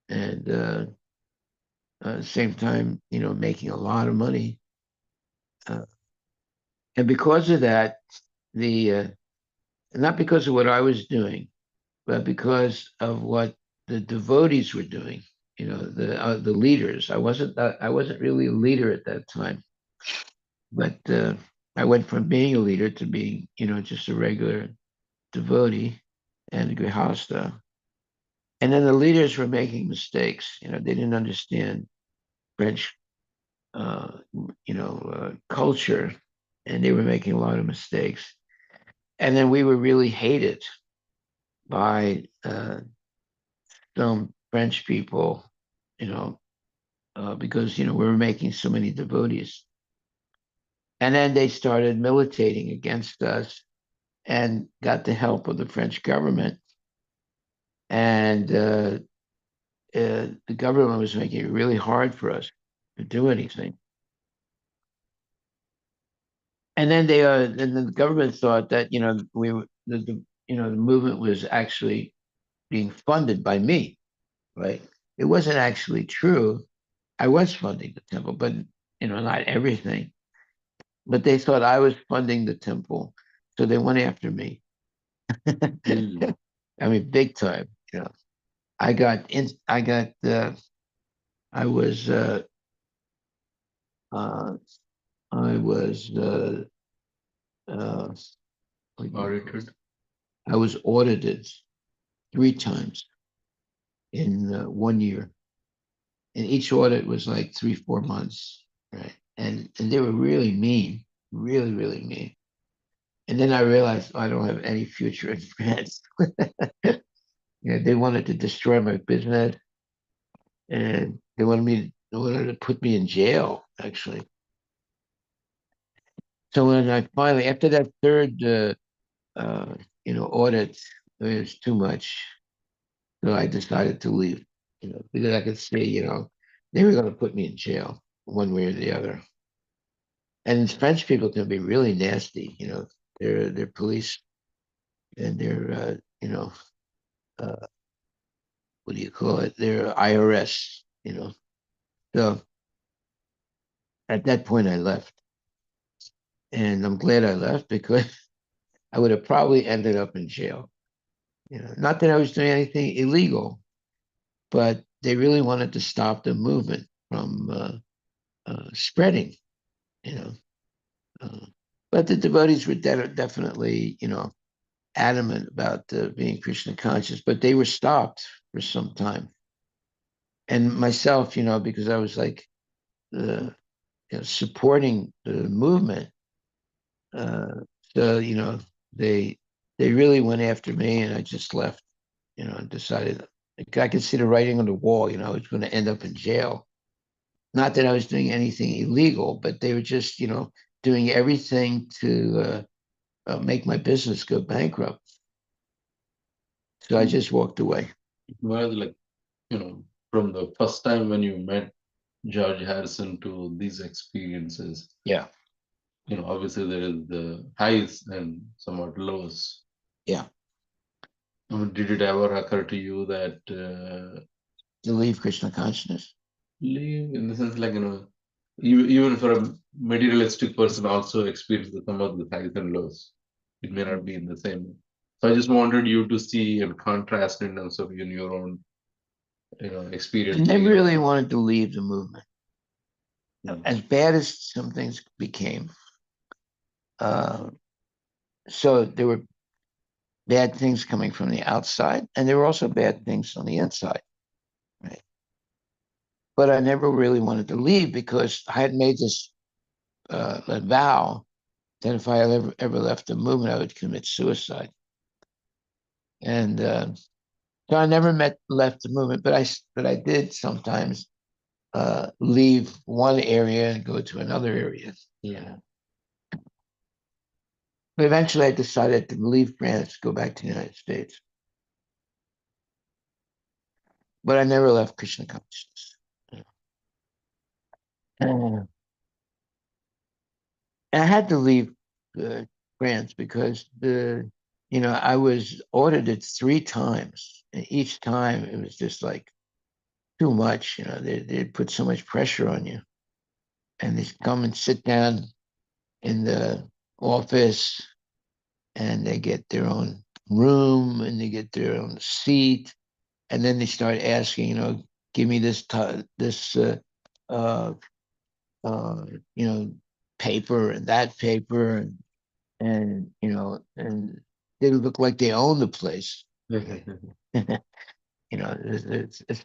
and at the same time, making a lot of money. Uh, and because of that, the not because of what I was doing, but because of what the devotees were doing. The leaders. I wasn't really a leader at that time, but I went from being a leader to being just a regular devotee and a grihasta. And then the leaders were making mistakes. They didn't understand French, culture, and they were making a lot of mistakes. And then we were really hated by some French people, you know, because we were making so many devotees. And then they started militating against us and got the help of the French government. And the government was making it really hard for us to do anything. And then and the government thought that we were the movement was actually being funded by me, right? It wasn't actually true. I was funding the temple, but not everything. But they thought I was funding the temple, so they went after me. Mm. I mean, big time. I got in. I got. I was. Uh, I was. Uh, Audited. I was audited 3 times in 1 year, and each audit was like 3, 4 months, right? And they were really mean, really, really mean. And then I realized I don't have any future in France. They wanted to destroy my business, and they wanted to put me in jail, actually. So when I finally, after that third, audit, it was too much. So I decided to leave, because I could see, they were going to put me in jail one way or the other. And French people can be really nasty, they're police and they're, uh, what do you call it? They're IRS, So at that point, I left. And I'm glad I left because I would have probably ended up in jail. Not that I was doing anything illegal, but they really wanted to stop the movement from spreading. You know, uh, but the devotees were definitely, adamant about being Krishna conscious. But they were stopped for some time. And myself, because I was like uh, supporting the movement. Uh, so they they really went after me, and I just left. And decided like, I could see the writing on the wall. I was going to end up in jail. Not that I was doing anything illegal, but they were just doing everything to make my business go bankrupt. So I just walked away. Well, like, from the first time when you met George Harrison to these experiences, Yeah, obviously there is the highs and somewhat lows. yeah. I mean, did it ever occur to you that To leave Krishna consciousness. leave in the sense like, even for a materialistic person also experience some of the highs and lows. It may not be in the same. So I just wanted you to see and contrast in terms of in your own, I experience never being really wanted to leave the movement. in. As bad as some things became, uh, so there were bad things coming from the outside, and there were also bad things on the inside. Right. But I never really wanted to leave because I had made this vow that if I ever left the movement, I would commit suicide. And so I never left the movement, but I did sometimes leave one area and go to another area. Yeah. But eventually, I decided to leave France, go back to the United States. But I never left Krishna consciousness. And I had to leave uh, France because I was audited 3 times, and each time it was just like too much. They put so much pressure on you, and they come and sit down in the office, and they get their own room, and they get their own seat, and then they start asking, give me this uh, uh, you know paper and that paper, and they look like they own the place. It's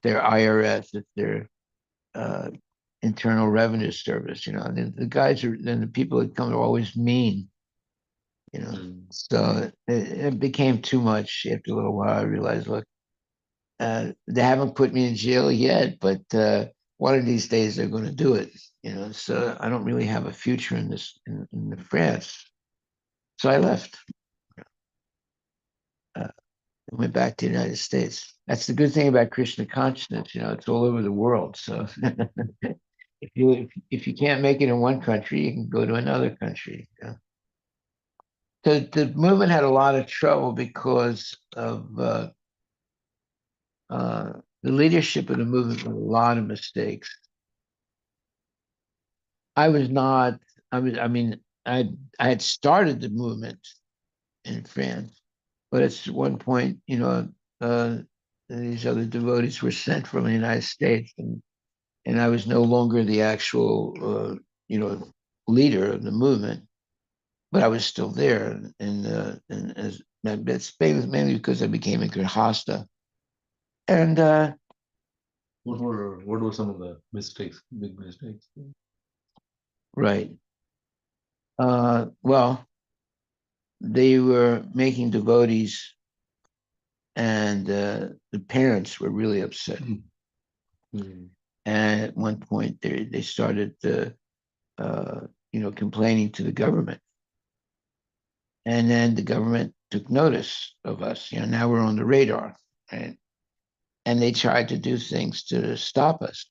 their IRS, it's their uh, Internal Revenue Service. The guys are, then the people that come are always mean. Mm. So it became too much. After a little while, I realized, look, they haven't put me in jail yet, but one of these days they're going to do it. So I don't really have a future in this in France. So I left. Uh, went back to the United States. That's the good thing about Krishna consciousness. It's all over the world. So if you can't make it in one country, you can go to another country. The movement had a lot of trouble because of the leadership of the movement made a lot of mistakes. I was not. I mean, I had started the movement in France, but at one point, these other devotees were sent from the United States, and I was no longer the actual, leader of the movement, but I was still there, and as that's mainly because I became a grihasta, and What were some of the mistakes, big mistakes? right, well, they were making devotees, and the parents were really upset. Mm. And at one point, they started, complaining to the government, and then the government took notice of us. Now we're on the radar, right? And they tried to do things to stop us.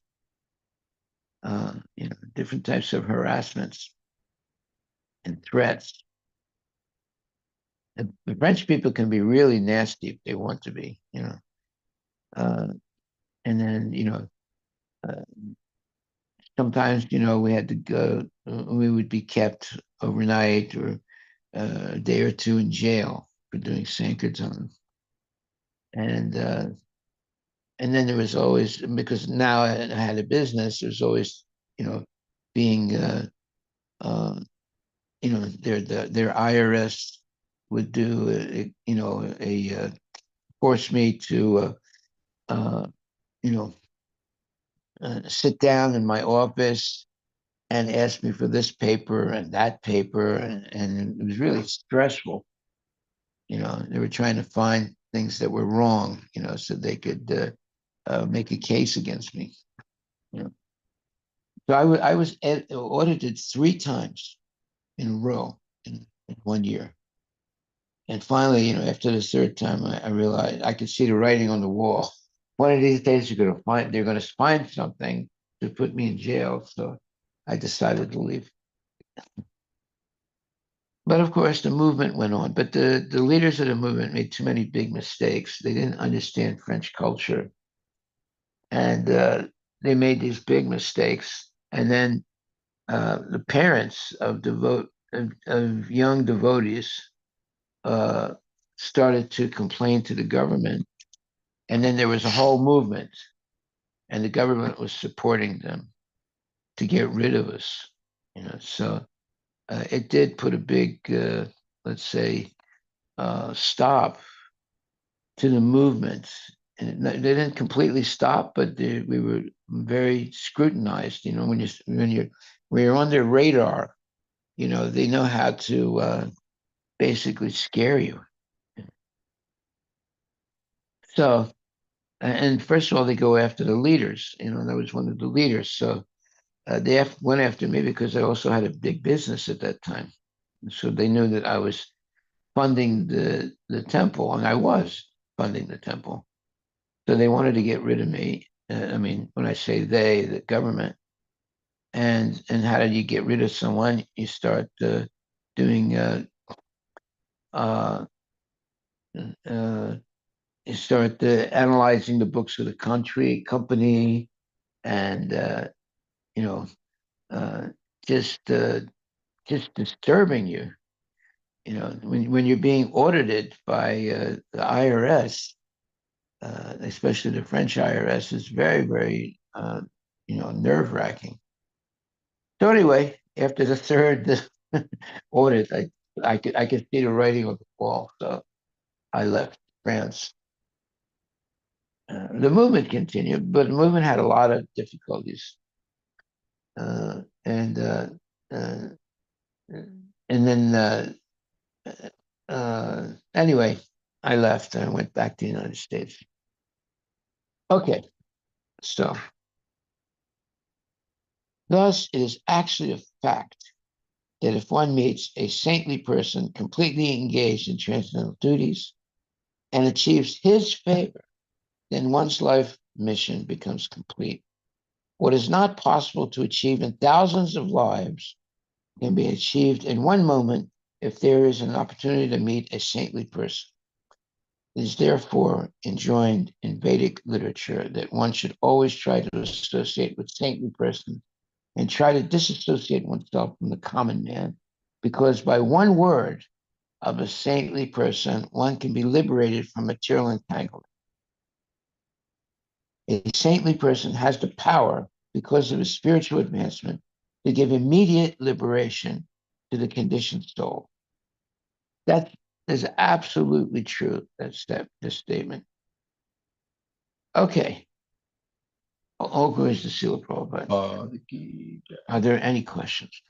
Different types of harassments and threats. The French people can be really nasty if they want to be. Uh, and then uh, sometimes we had to go. We would be kept overnight or a day or two in jail for doing Sankirtan. And and then there was always, because now I had a business, there's always being uh, their IRS would do force me to uh, you know sit down in my office and ask me for this paper and that paper, and it was really stressful. They were trying to find things that were wrong, so they could make a case against me. You know. So I was audited 3 times in a row in 1 year. And finally, after the third time, I realized I could see the writing on the wall. One of these days, they're going to find something to put me in jail. So I decided to leave. But of course, the movement went on. But the leaders of the movement made too many big mistakes. They didn't understand French culture, and they made these big mistakes. And then the parents of young devotees uh, started to complain to the government, and then there was a whole movement, and the government was supporting them to get rid of us. So it did put a big, let's say, stop to the movement. And they didn't completely stop, but we were very scrutinized. When you're on their radar, they know how to basically scare you. So, and first of all, they go after the leaders. That was one of the leaders. So they went after me because I also had a big business at that time. So they knew that I was funding the temple, and I was funding the temple. So they wanted to get rid of me. I mean, when I say they, the government. And how do you get rid of someone? You start doing uh, uh, you start analyzing the books of the company, and you know, uh, just just disturbing you. When you're being audited by the IRS, especially the French IRS, is very, very, nerve wracking. So anyway, after the third audit, I could see the writing on the wall, so I left France. The movement continued, but the movement had a lot of difficulties, and uh, and then anyway, I left and I went back to the United States. Okay, so thus it is actually a fact that if one meets a saintly person completely engaged in transcendental duties and achieves his favor, then one's life mission becomes complete. What is not possible to achieve in thousands of lives can be achieved in one moment if there is an opportunity to meet a saintly person. It is therefore enjoined in Vedic literature that one should always try to associate with saintly persons and try to disassociate oneself from the common man, because by one word of a saintly person, one can be liberated from material entanglement. A saintly person has the power, because of his spiritual advancement, to give immediate liberation to the conditioned soul. That is absolutely true, this statement. Okay. All goes to Srila Prabhupada. Are there any questions?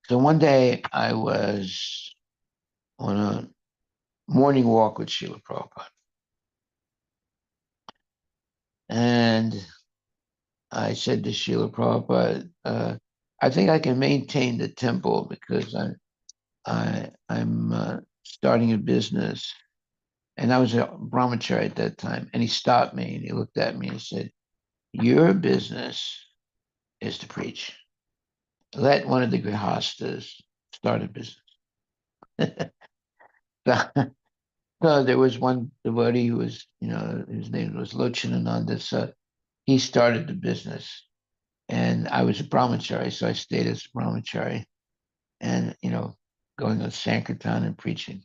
So one day I was on a morning walk with Srila Prabhupada. And I said to Srila Prabhupada, I think I can maintain the temple because I'm starting a business. And I was a brahmachari at that time. And he stopped me and he looked at me and said, your business is to preach. Let one of the grihastas start a business. so, so there was one devotee who was, his name was Lochanananda. So he started the business. And I was a brahmachari, so I stayed as a brahmachari and, going on Sankirtan and preaching.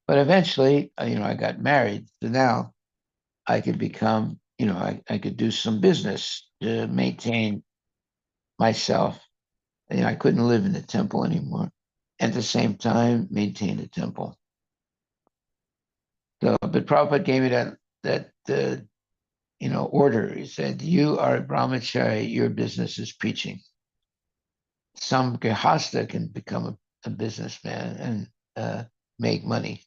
But eventually, I got married. So now I could become, I could do some business to maintain myself. I couldn't live in the temple anymore. At the same time, maintain the temple. So, but Prabhupada gave me that order. He said, "You are a brahmachari. Your business is preaching. Some grihasta can become a businessman and make money."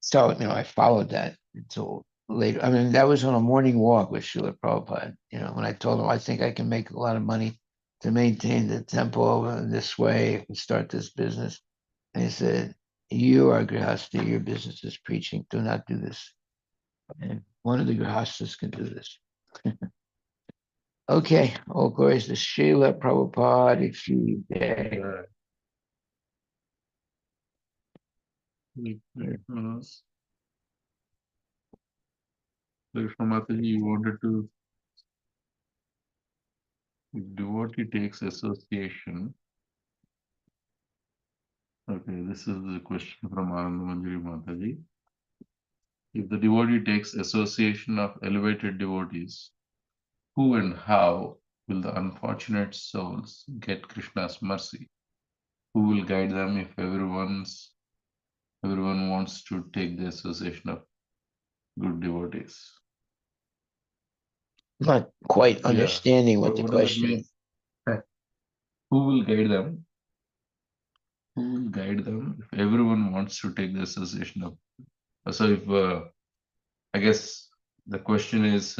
So, I followed that until later. I mean, that was on a morning walk with Srila Prabhupada. When I told him I think I can make a lot of money to maintain the temple in this way and start this business. And he said, "You are grihasta. Your business is preaching. Do not do this." And one of the grihastas can do this. Okay. All glories to Srila Prabhupada. Mataji, you wanted to devotee takes association. Okay, this is the question from Anand Manjari Mataji. If the devotee takes association of elevated devotees, who and how will the unfortunate souls get Krishna's mercy? Who will guide them if everyone wants to take the association of good devotees? Not quite understanding what the What does it question mean? is. Who will guide them? Who will guide them if everyone wants to take the association of? So if I guess the question is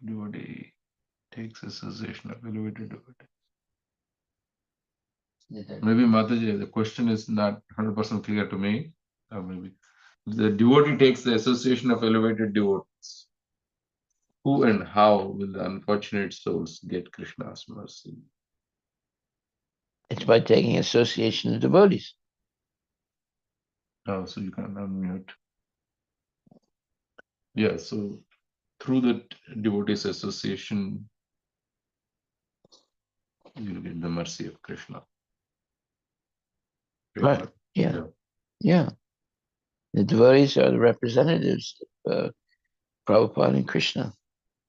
devotee takes association of elevated devotee. Maybe Mataji, the question is not 100% clear to me. Or maybe the devotee takes the association of elevated devotees. Who and how will the unfortunate souls get Krishna's mercy? It's by taking association of devotees. Oh, so you can unmute. Yeah, so through that devotees association, you will get the mercy of Krishna. Right. Yeah. The devotees are the representatives of Prabhupada and Krishna.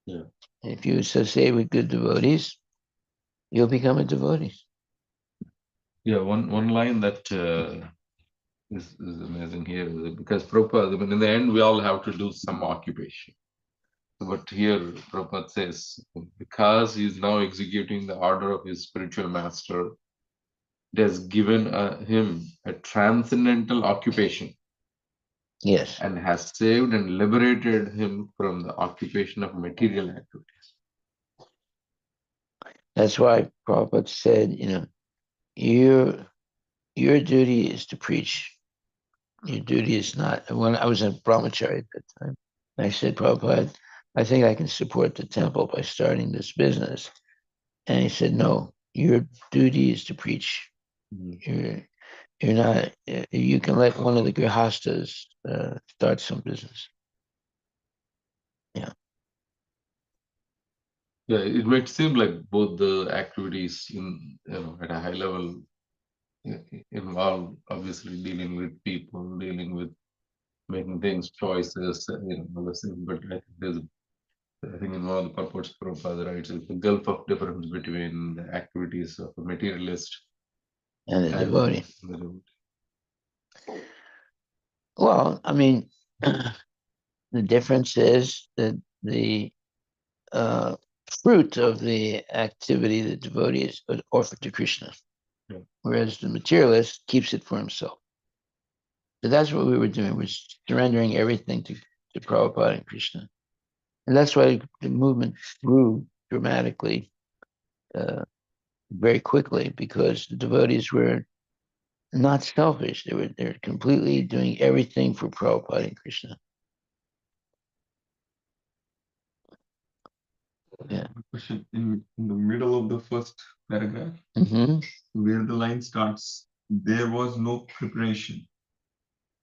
Yeah. If you associate with good devotees, you'll become a devotee. Yeah, one line that is amazing here is because Prabhupada, I mean, in the end, we all have to do some occupation. But here, Prabhupada says, because he is now executing the order of his spiritual master, it has given him a transcendental occupation. Yes. And has saved and liberated him from the occupation of material activities. That's why Prabhupada said, your duty is to preach. Your duty is not. When I was a brahmachari at that time, I said, "Prabhupada, I think I can support the temple by starting this business." And he said, "No, your duty is to preach. You're not. You can let one of the grihastas start some business." Yeah. Yeah, it might seem like both the activities at a high level involve obviously dealing with people, dealing with making things, choices, all those things. But I think in one of the purports Prabhupada writes, it's the gulf of difference between the activities of a materialist And the devotee. the devotee. Well, I mean, the difference is that the fruit of the activity the devotee is offered to Krishna, whereas the materialist keeps it for himself. So that's what we were doing, was surrendering everything to Prabhupada and Krishna. And that's why the movement grew dramatically, very quickly, because the devotees were not selfish. They're completely doing everything for Prabhupada and Krishna. Yeah. Question in the middle of the first paragraph, where the line starts, there was no preparation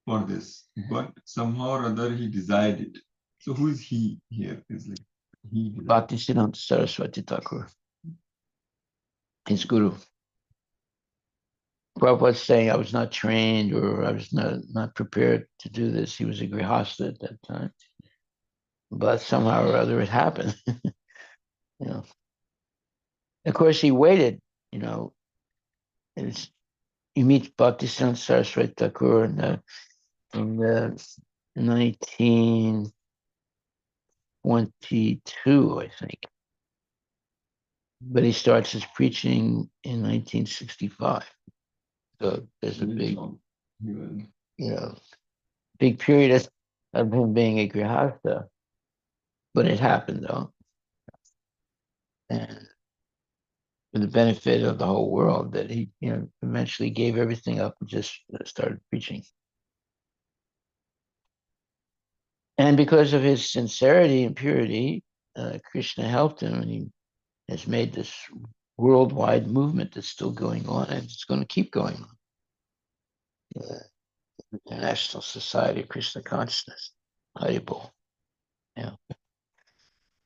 for this, but somehow or other he desired it. So who is he here? Is like he Bhaktisiddhanta Saraswati Thakur, his guru. Prabhupada's saying I was not trained or I was not prepared to do this. He was a grihasta at that time. But somehow or other it happened. Of course he waited, it's he meets Bhaktisiddhanta Saraswati Thakur in 1922, I think. But he starts his preaching in 1965. So there's a big, big period of him being a grihastha. But it happened though, and for the benefit of the whole world, that he, eventually gave everything up and just started preaching. And because of his sincerity and purity, Krishna helped him, and he has made this worldwide movement that's still going on, and it's going to keep going on. The National Society of Krishna Consciousness, Haribol. Yeah.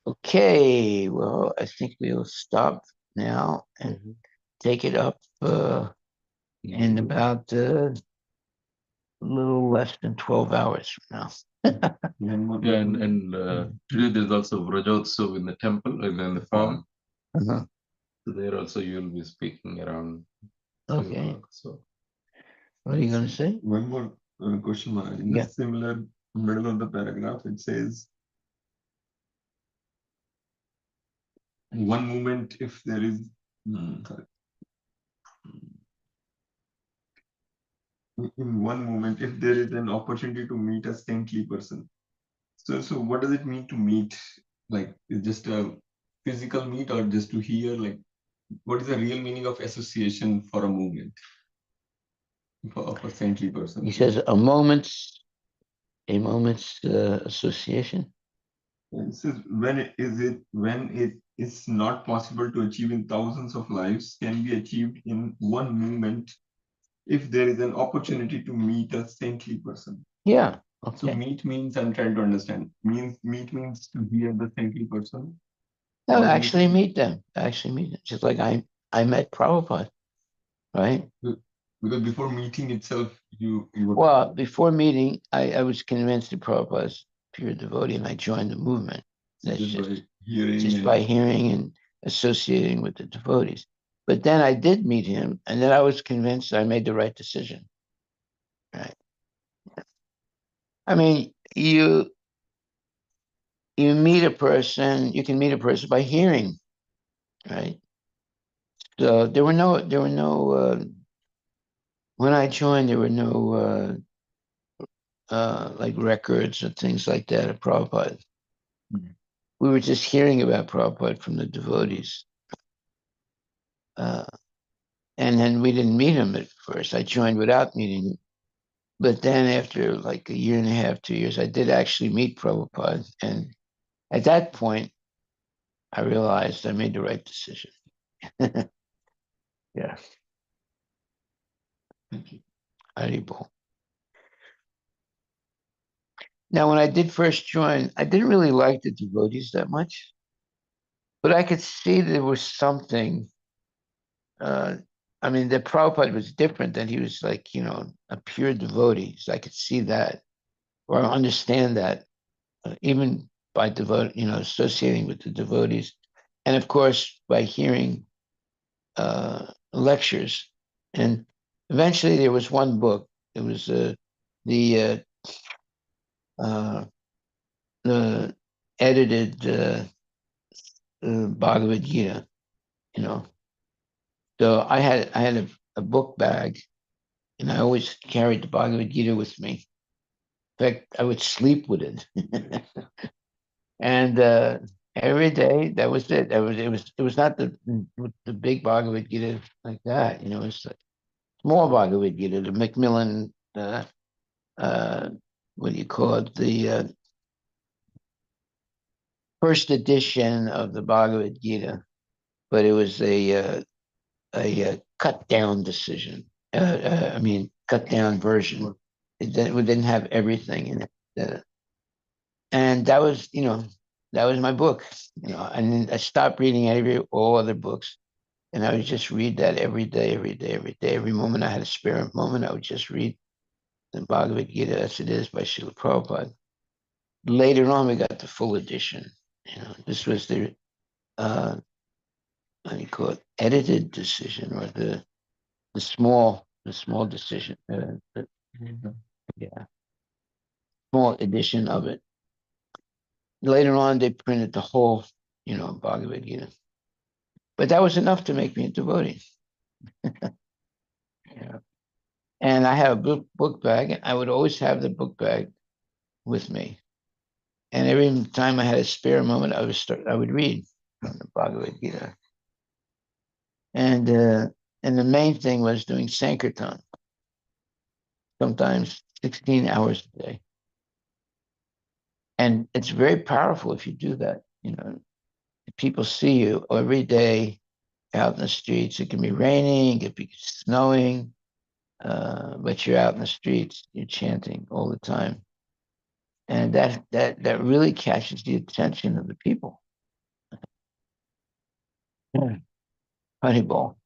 Okay, well, I think we'll stop now and take it up in about a little less than 12 hours from now. And today there's also Vrajotsav in the temple, in the farm. Uh-huh. So there also you'll be speaking around. Okay. So what are you going to say? One more question, Maharaj. In the similar middle of the paragraph, it says, one moment if there is in one moment if there is an opportunity to meet a saintly person. So what does it mean to meet? Like, is just a physical meet or just to hear? Like, what is the real meaning of association for a movement of a saintly person? He says a moment's association. It says when it is not possible to achieve in thousands of lives, can be achieved in one moment if there is an opportunity to meet a saintly person. Yeah. Okay. So meet means, I'm trying to understand. Meet means to hear the saintly person. No, actually meet them. Just like I met Prabhupada, right? Because before meeting itself, you were... Well, before meeting, I was convinced that Prabhupada's pure devotee, and I joined the movement. That's just by hearing and associating with the devotees. But then I did meet him, and then I was convinced I made the right decision. Right. I mean, you meet a person, you can meet a person by hearing, right? So there were no when I joined, there were no like records or things like that of Prabhupada. We were just hearing about Prabhupada from the devotees. And then we didn't meet him at first. I joined without meeting him. But then after like a year and a half, 2 years, I did actually meet Prabhupada. And at that point, I realized I made the right decision. Yeah. Thank you. Haribol. Now, when I did first join, I didn't really like the devotees that much, but I could see there was something. I mean, the Prabhupada was different, than he was like, a pure devotee. So I could see that or understand that, even by associating with the devotees. And of course, by hearing lectures. And eventually there was one book. It was the edited Bhagavad Gita, So I had a book bag, and I always carried the Bhagavad Gita with me. In fact, I would sleep with it. And every day, that was it. It was not the big Bhagavad Gita like that. It was a small Bhagavad Gita, the Macmillan, what do you call it? The first edition of the Bhagavad Gita, but it was a cut down decision. Cut down version. We didn't have everything in it. And that was my book. And then I stopped reading all other books, and I would just read that every day. Every moment I had a spare moment, I would just read the Bhagavad Gita as it is by Srila Prabhupada. Later on, we got the full edition. This was the how do you call it, edited decision, or the small a small decision. Yeah, small edition of it. Later on, they printed the whole, Bhagavad Gita. But that was enough to make me a devotee. Yeah. And I had a book bag, and I would always have the book bag with me. And every time I had a spare moment, I would read from the Bhagavad Gita. And the main thing was doing Sankirtan, sometimes 16 hours a day. And it's very powerful if you do that. People see you every day out in the streets. It can be raining, it can be snowing, but you're out in the streets, you're chanting all the time. And that really catches the attention of the people. Haribol.